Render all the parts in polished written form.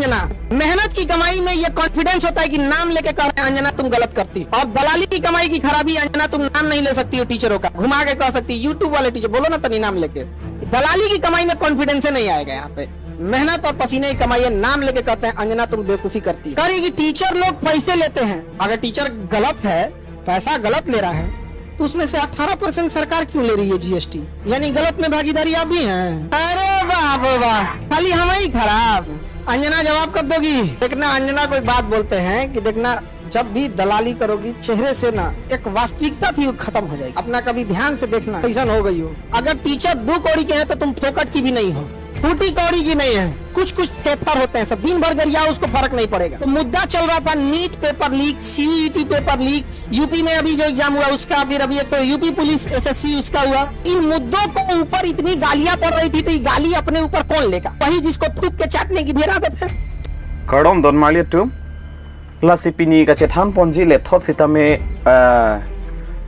अंजना, मेहनत की कमाई में ये कॉन्फिडेंस होता है कि नाम लेके कह रहे हैं अंजना तुम गलत करती, और दलाली की कमाई की खराबी अंजना तुम नाम नहीं ले सकती हो टीचरों का, घुमा के कह सकती यूट्यूब वाले टीचर बोलो ना तनी नाम लेके। दलाली की कमाई में कॉन्फिडेंस नहीं आएगा यहाँ पे। मेहनत और पसीने की कमाई है, नाम लेके कहते हैं अंजना तुम बेवकूफी करती। करेगी टीचर लोग पैसे लेते हैं, अगर टीचर गलत है, पैसा गलत ले रहा है, तो उसमें से 18% सरकार क्यों ले रही है जीएसटी, यानी गलत में भागीदारी आप भी हैं। अरे वाह वाह, खाली हम ही खराब। अंजना जवाब कब दोगी? देखना अंजना कोई बात बोलते हैं कि देखना जब भी दलाली करोगी चेहरे से ना एक वास्तविकता थी वो खत्म हो जाएगी। अपना कभी ध्यान से देखना ऐसा हो गई हो। अगर टीचर 2 कौड़ी के हैं तो तुम फोकट की भी नहीं हो, टूटी कौड़ी की नहीं है, कुछ कुछ थेथर होते हैं, सब दिन भर गरिया उसको फर्क नहीं पड़ेगा। तो मुद्दा चल रहा था NEET paper leak, CUET paper leak, UP में अभी जो एग्जाम हुआ उसका, फिर अभी एक तो यूपी पुलिस एसएससी उसका हुआ। इन मुद्दों को ऊपर इतनी गालियां पड़ रही थी, तो ये गाली अपने ऊपर कौन लेगा? वही जिसको थूक के चाटने की ढेर आदत है। Kardom don malia tu la sipini ka chethan ponji le thot sitame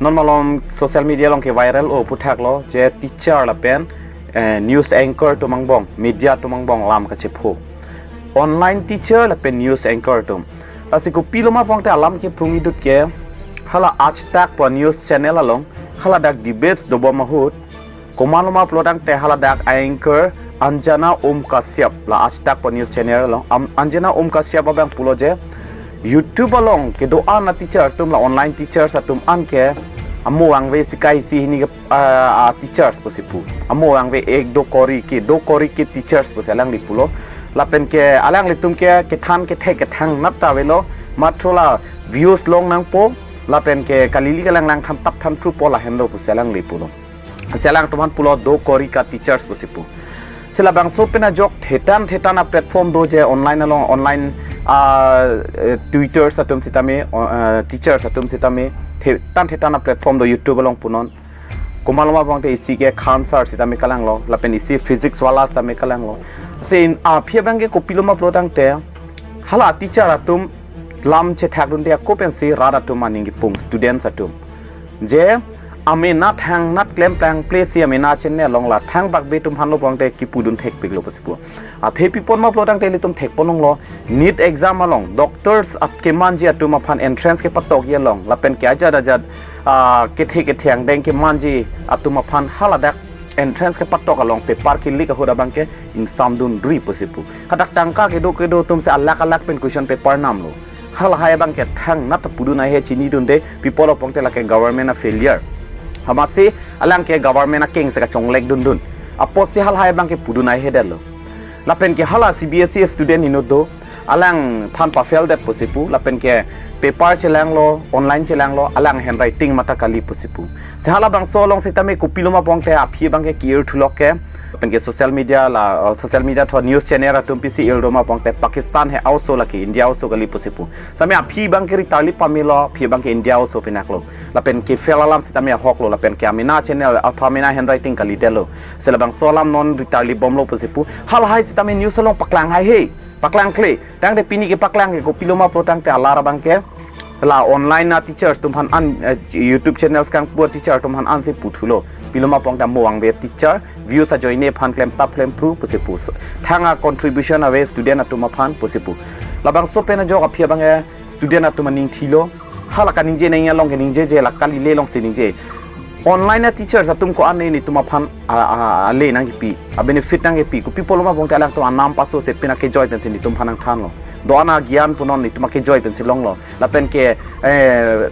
normalom social media long ke viral o puthak lo je teacher la pen news anchor to mangbong media to mangbong lam ka chepho online teacher la pen news anchor to asiku piloma pongte alam ke prungi dut ke hala aaj tak po news channel along hala dak debates do bo mahut komaloma plodang te hala dak anchor Anjana Kasyap la aaj tak po news channel along Anjana Kasyap abang pulo je YouTube along ke doa na teachers tum la online teachers atum an ke amo ang ve sikai si hini teachers po sipu amo ang ve 1-2 kori ke teachers po selang li pulo lapen ke alang li tum ke than ke thang nap ta velo matrola views long nang po lapen ke kalili kalang lang tham tap tham tru po la hendo po selang li pulo selang tuman pulo 2 kori ka teachers po sipu sila bang so pina jok thetan na platform do je online along online Twitter satum sitame teacher satum sitame thetan na platform do YouTube along punon kumaloma bangte isi ke khan sir sitame kalang lo lapen isi physics wala sitame kalang lo sein phia bangke kopiloma plotang te hala teacher atum lam che thakdun te kopen si rada tum maningi pung students atum je ame na thang nat claim plang place si ame na chenne long la thang bak be tum hanlo bangte ki pudun thek piglo pasipu a the pipon ma plotang te litum thek ponong lo NEET exam along doctors at ke manji atum aphan entrance ke patok ye long lapen ke ajad ke thang deng ke manji atum aphan haladak entrance ke patok along paper ki lik hoda bangke in samdun dri pasipu kadak tangka ke do tum se alak pen question paper nam lo hal hai bangke thang nat puduna he chini dunde people of pongte la ke government a failure hamase alang ke government a king se ka chonglek dun apos se hal hai bang ke pudunai hedelo lapen ke hala CBSE student inodo alang phan pa fail that posipu lapen ke paper chelang lo online chelang lo alang handwriting mata kali posipu se hala bang so long se tame kupiloma pongte aphi bang ke kier thulok ke pen ke social media tho news channel atum pc eldoma pongte Pakistan he also laki India also kali posipu same aphi bang ke ritali pamilo phi bang ke India also pinaklo lapen ke felalam sitame hoklo lapen ke amina channel athamina handwriting kali delo selabang solam non ritali bomlo posipu hal hai sitame news long paklang hai he paklang kle tang de pini ke paklang ke kopiloma protang te alara bang ke la online na teachers tumhan an YouTube channels kang pu teacher tumhan an se puthulo piloma pong ta moang be teacher views a joine phan claim tap claim pru pusipu thanga contribution ave student atuma phan pusipu labang so pena jog aphia bang student atuma ning thilo hala ka ningje nei long ke ningje je la kali le long se ningje online na teachers atum ko an ni tuma phan le nang pi a benefit nang pi ku people ma bong ta lang to anam paso se pina ke joy pen se ni tum phanang than lo doana gyan punon ni tuma ke joy pen silong lo lapen ke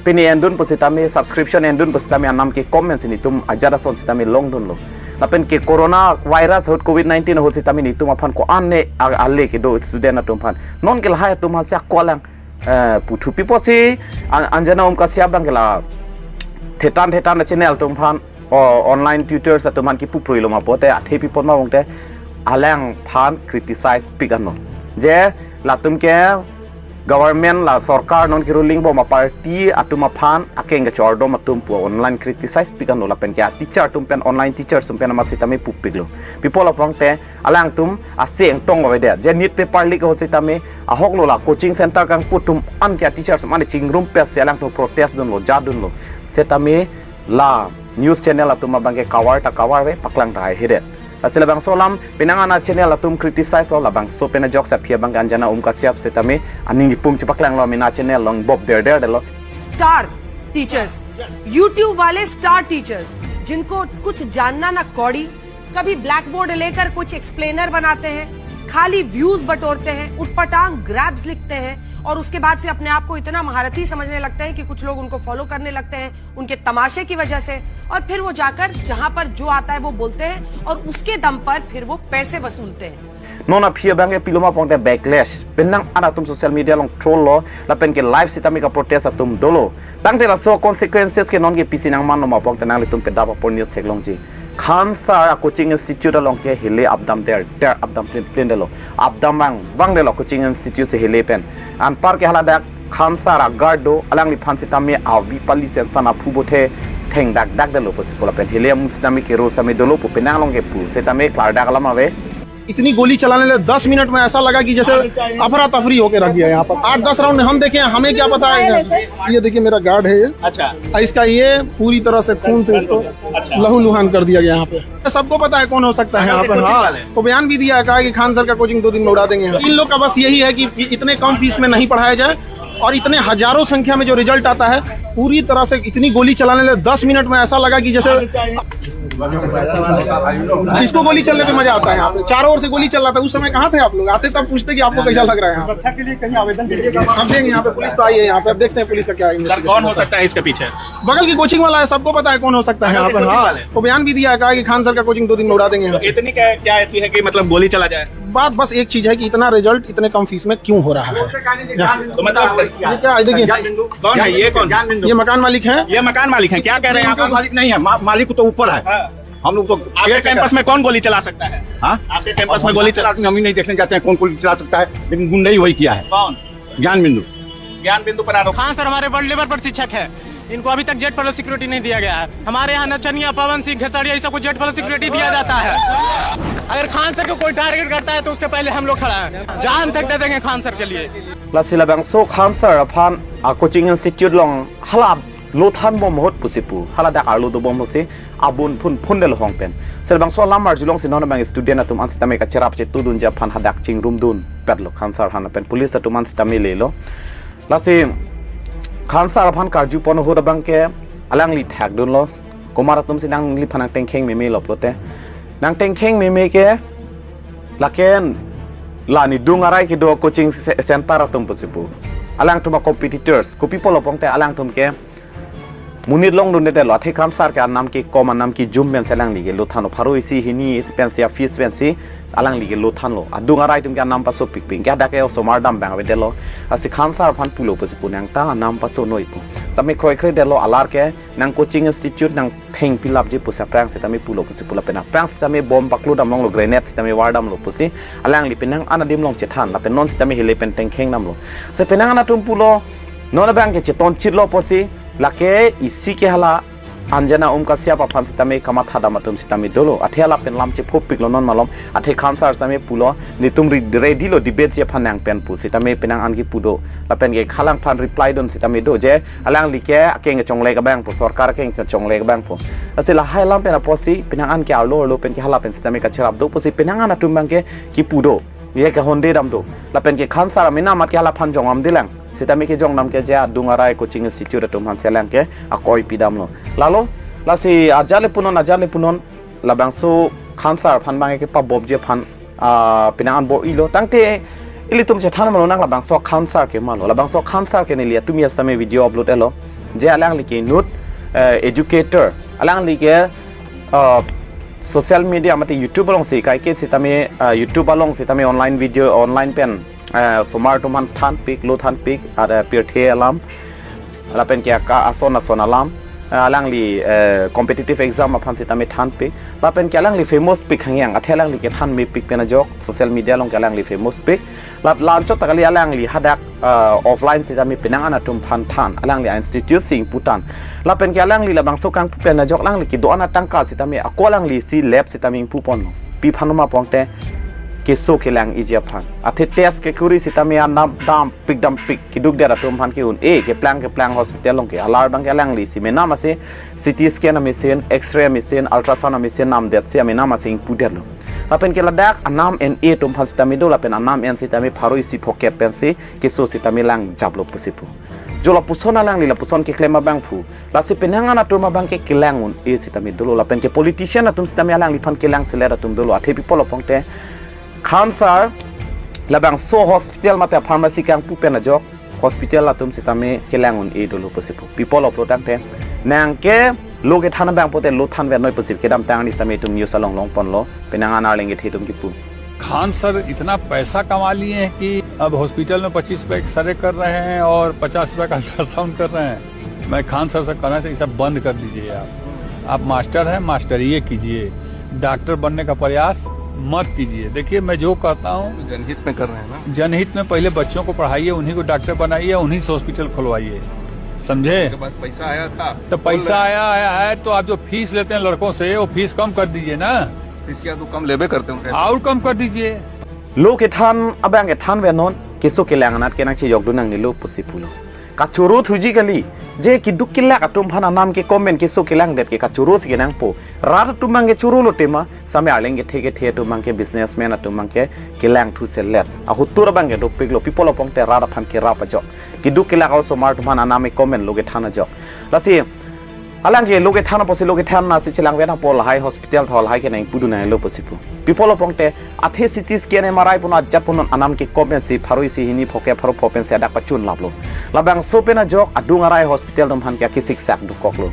pini endun positame subscription endun positame anam ke comments ni tum ajara son sitame long dun lo lapen ke corona virus hot covid-19 ho sitame ni tum aphan ko anne alle ke do student atum phan non ke la tum ha sia kolang puthu pipo si Anjana Kasyap bangela thetan na channel tum phan online tutors atuman ki puprilo ma pote athe pipo ma bongte alang phan criticize pigano je latum ke government la sarkar non ki ruling bo ma party atuma phan akeng ga chordo matum pu online criticize pigano la pen ke teacher tum pen online teachers tum pen ma sitame pupiglo people of pangte alang tum aseng tong wa de je NEET paper leak ho sitame ahok lo la coaching center kang putum an ke teachers man chingrum pe selang to protest dun lo jadun lo setame la news channel atuma bangke kawar we paklang dai hide asila bang solam pinangana channel atum criticize lo labang so pena jok sa phia bang anjana ka siap setame aning pum chipaklang lo mina channel long bob der lo star teachers, YouTube वाले star teachers जिनको कुछ जानना ना कौड़ी, कभी black board लेकर कुछ explainer बनाते हैं, खाली व्यूज बटोरते हैं, उटपटांग ग्रैब्स लिखते हैं और उसके बाद से अपने आप को इतना महारथी समझने लगते हैं कि कुछ लोग उनको फॉलो करने लगते हैं उनके तमाशे की वजह से, और फिर वो जाकर जहां पर जो आता है वो बोलते हैं और उसके दम पर फिर वो पैसे वसूलते हैं। nona phia bang e piloma pong te backlash penang ana tum social media long troll lo la pen ke live sitami ka protest atum dolo tang te la so consequences ke non ke pisinang man no ma pong te nang le tum pe da por news thek long ji khan sar coaching institute long ke hele abdam der abdam plan de lo abdam bang de lo coaching institute se hele pen an par ke hala da khan sar gardo alang li phan sitami a vi pali sen sana phu bothe theng dak de lo possible pen hele am sitami ke ro sami dolo pu penang long ke pu sitami klar dak lama ve इतनी गोली चलाने लगे 10 minute में ऐसा लगा कि जैसे अफरा तफरी होके रख दिया यहाँ पर 8-10 राउंड हम देखे हमें क्या पता है। ये देखिए मेरा गार्ड है ये, अच्छा इसका ये पूरी तरह से खून से इसको लहू लुहान कर दिया गया यहाँ पे। सबको पता है कौन हो सकता है यहाँ पे। हाँ तो बयान भी दिया है, कहा कि खान सर का कोचिंग 2 दिन में उड़ा देंगे। इन लोग का बस यही है कि इतने कम फीस में नहीं पढ़ाया जाए और इतने हजारों संख्या में जो रिजल्ट आता है पूरी तरह से इतनी गोली चलाने लगे 10 मिनट में ऐसा लगा कि जैसे इसको गोली चलने पे मजा आता है। यहाँ पे चारों ओर से गोली चल रहा था, उस समय कहाँ थे आप लोग? आते तब पूछते कि आपको कैसा लग रहा है। यहाँ सुरक्षा के लिए कहीं आवेदन हम देंगे, यहाँ पे पुलिस तो आई है, यहाँ पे अब देखते हैं पुलिस का क्या है। कौन हो सकता है इसके पीछे? बगल की कोचिंग वाला है, सबको पता है कौन हो सकता है यहाँ पे। हाँ तो बयान भी दिया है, कहा कि खान सर का कोचिंग 2 दिन में उड़ा देंगे। इतनी क्या ऐसी है कि मतलब गोली चला जाए? बात बस एक चीज है कि इतना रिजल्ट इतने कम फीस में क्यों हो रहा है। तो मतलब क्या देखिए कौन है ये? कौन? ये मकान मालिक है। ये मकान मालिक है? क्या कह रहे हैं आप? मालिक नहीं है, मालिक तो ऊपर है। हम लोग तो आपके कैंपस में कौन गोली चला सकता है? हाँ आपके कैंपस में गोली चला? हम ही नहीं देखने जाते हैं कौन गोली चला सकता है, लेकिन गुंडई वही किया है। कौन? ज्ञान बिंदु पर आरोप। खान सर हमारे वर्ल्ड लेवल पर शिक्षक है, इनको अभी तक जेट फॉलो सिक्योरिटी नहीं दिया गया है। हमारे यहाँ नचनिया, पवन सिंह, खेसारिया, सबको जेट फॉलो सिक्योरिटी दिया जाता है। अगर खान सर को कोई टारगेट करता है तो उसके पहले हम लोग खड़ा है, जान तक दे देंगे खान सर के लिए। lasila bang so khan sir aphan coaching institute long hala lo than bom hot pusipu hala da arlo do bom se abun phun del hong pen sel bang so lamar julong sinon bang student atum an sitame ka cherap che tudun ja phan hadak ching room dun petlo khan sar han pen police atum an sitame le lo lasi khan sar aphan karju pon ho bang ke alang li thak dun lo komar atum sinang li phanang tengkheng me lo plote nang tengkheng me ke laken lani dungarai ki do coaching center atum pusipu alang tuma competitors ko people opong te alang tum ke munit long dun de lo the kham sar ka nam ki common nam ki jum ben selang li ge lo thano pharoi si hini pensia fees pensi alang li ge lo than lo adungarai tum ka nam paso pik ping ka da ke so mar dam bang de lo asi kham sar phan pulo pusipu nang ta nam paso noi pu tame kroi kroi de lo alar ke nang coaching institute nang theng pilap je pusa prang se tame pulo pusipu la pena prang se tame bom paklu dam long lo grenade se tame war dam lo pusi alang li penang anadim long che than la pen non se tame hele pen teng kheng nam lo se penang ana tum pulo non bang ke che ton chit lo posi lake isi ke hala anjana ka siapa phan se tame kama thada matum se tame dolo athela pen lam che phop pik lo non malom athe khan sar tame pulo ni tum ready lo debate je phanang pen pu se tame penang an ki pudo la pen ge khalang phan reply don se tame do je alang li ke akeng chong le ka bang pu sarkar akeng chong le ka bang pu asila hai lam pen aposi penang an ke lo pen ke hala pen se tame ka cherap do posi penang an atum bang ke ki pudo ye ka honde dam do la pen ke khan sar mina mat ke hala phan jong am dilang sitami ke jong nam ke ja dungarai coaching institute tum han selang ke akoi pidam lo lalo lasi ajale punon labang so khan sar phan bang ke pa bob je phan pinang bo ilo tangte ili tum che than malo nang labang so khan sar ke malo labang so khan sar ke ne lia tum yastame video upload elo je alang li ke nut educator alang li ke social media mate youtube long se kai ke sitame youtube long sitame online video online pen somar tuman than pik lo than pik ada pirthe alam ala pen kya ka ason alam alang li competitive exam aphan sitame than pik la pen kya alang li famous pik hangyang athelang li ke than me pik pen jok social media long alang li famous pik la lan chot takali alang li hadak offline sitame pinang ana tum than alang li institute sing putan la pen kya alang li labang so kang pen jok lang li ki do ana tangka sitame akolang li si lab sitame pu pon pi phanuma pongte keso kelang ijapan ate tes ke kuri sitame anam dam pik kiduk dera tum han ki un ke plang hospital long ke alar bang kelang li si mena mase CT scan machine x-ray machine ultrasound machine nam det se mena mase ing puder lo apen ke ladak anam en tum han sitame do lapen anam en sitame pharoi si phoke pen si keso sitame lang jablo pusipu jola pusona lang lila puson ke klema bang pu la si penanga na turma bang ke kelang un sitame dolo lapen ke politician atum sitame lang li phan kelang selera tum dolo athe people opongte Cancer, labang so hospital mata pharmacy kang pupen ajok hospital latum sitame kelangun dulu posipu people of lotang te nang ke loge thana bang pote lo than ve noi posip ke dam tang ni same tum news along long pon lo penanga na lenge the tum ki pu Khan sir इतना पैसा कमा लिए हैं कि अब hospital में 25 रुपए x ray कर रहे हैं और 50 रुपए का अल्ट्रासाउंड कर रहे हैं। मैं खान सर से कहना चाहिए सब बंद कर दीजिए। आप मास्टर हैं, मास्टरिये कीजिए, डॉक्टर बनने का प्रयास मत कीजिए। देखिए मैं जो कहता हूँ जनहित में कर रहे हैं ना, जनहित में पहले बच्चों को पढ़ाइए, उन्हीं को डॉक्टर बनाइए, उन्हीं से हॉस्पिटल खुलवाइए, समझे। बस पैसा आया था तो पैसा आया है तो आप जो फीस लेते हैं लड़कों से वो फीस कम कर दीजिए ना, इसका तो कम लेबे करते हैं और कम कर दीजिए। lo ke than abang ke than ve non keso ke langanat ke nang chi yok dunang ni lo posipulo kachuru thuji gali je ki dukilla ka tum phana nam ke comment keso ke lang det ke kachuru se ke nang po rat tum mang ke churu lo tema same aleng ke the tum mang ke businessman atum mang ke lang thu selet a hutur bang ke dopik lo people opong te ra phan ke ra pa jo ki dukilla ka so mar tum phana nam ke comment lo ke thana jo lasi alang ke loge thana posi loge thana si chilang ve na pol high hospital thol high ke nang pudu na lo posipu people opong te athe CT scan MRI puna japun anam ke comment si pharoi si hini phoke pharo phopen se dak pachun lablo labang so pena jok adung arai hospital dom han ke kisik sak du koklo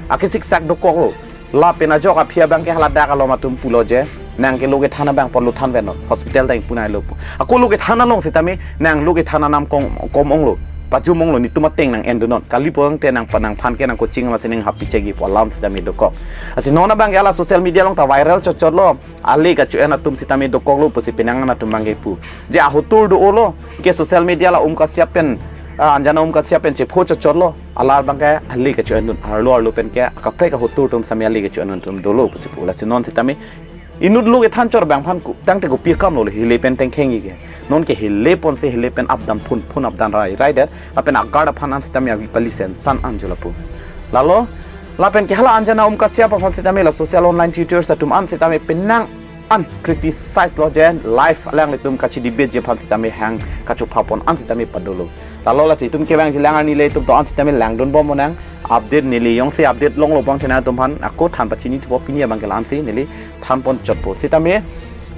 akisik sak du koklo la pena jok a phia bang ke hala dak alo matum pulo je nang ke loge thana bang pon lo than ve no hospital dang punai lo ako loge thana long sitami nang loge thana nam kom ong lo paju mong lo ni tuma teng nang endonon kali pong te nang panang phan ke nang coaching ma seneng happy chegi polam sitami do kok asi nona bang ala social media long ta viral chot lo ali ka chu ena tum sitami do kok lo posi penang na tum bang pu je a hotur do olo ke social media la ka siapen anjana ka siapen che pho chot lo alar bang ke ali ka chu enun arlo pen ke ka pre ka hotur tum sami ali ka chu enun tum do lo posi pu la si non sitami inut lo ke than chor bang phan ku tang te ko pi kam lo hile pen teng khengi ke non ke hile pon se hile pen up dam phun up dan rai rider apen agard phanan sitamia palisen san anjula pu lalo lapen ke hala anjana ka sia pa phan sitamia la social online tutors tum an sitamia penang an criticize lo jen life alang letum ka chi debate je phan sitamia hang ka chu phapon an sitamia padolo lalo la si tum ke bang jilang ani le tum to an sitamia lang don bom monang update nili yong se update long lo bang chena tum phan ako than pa chini thu pinia bang ke lam si nili than pon chot po sitamia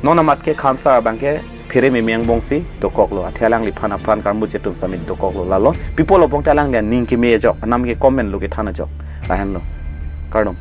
nona mat ke khansa bang ke phere me meng bongsi dokok lo athelang li phana phan karmu je tum samit dokok lo lalo people opong talang ne ning ke me jok nam ke comment lo ke thana jok lahan lo kardom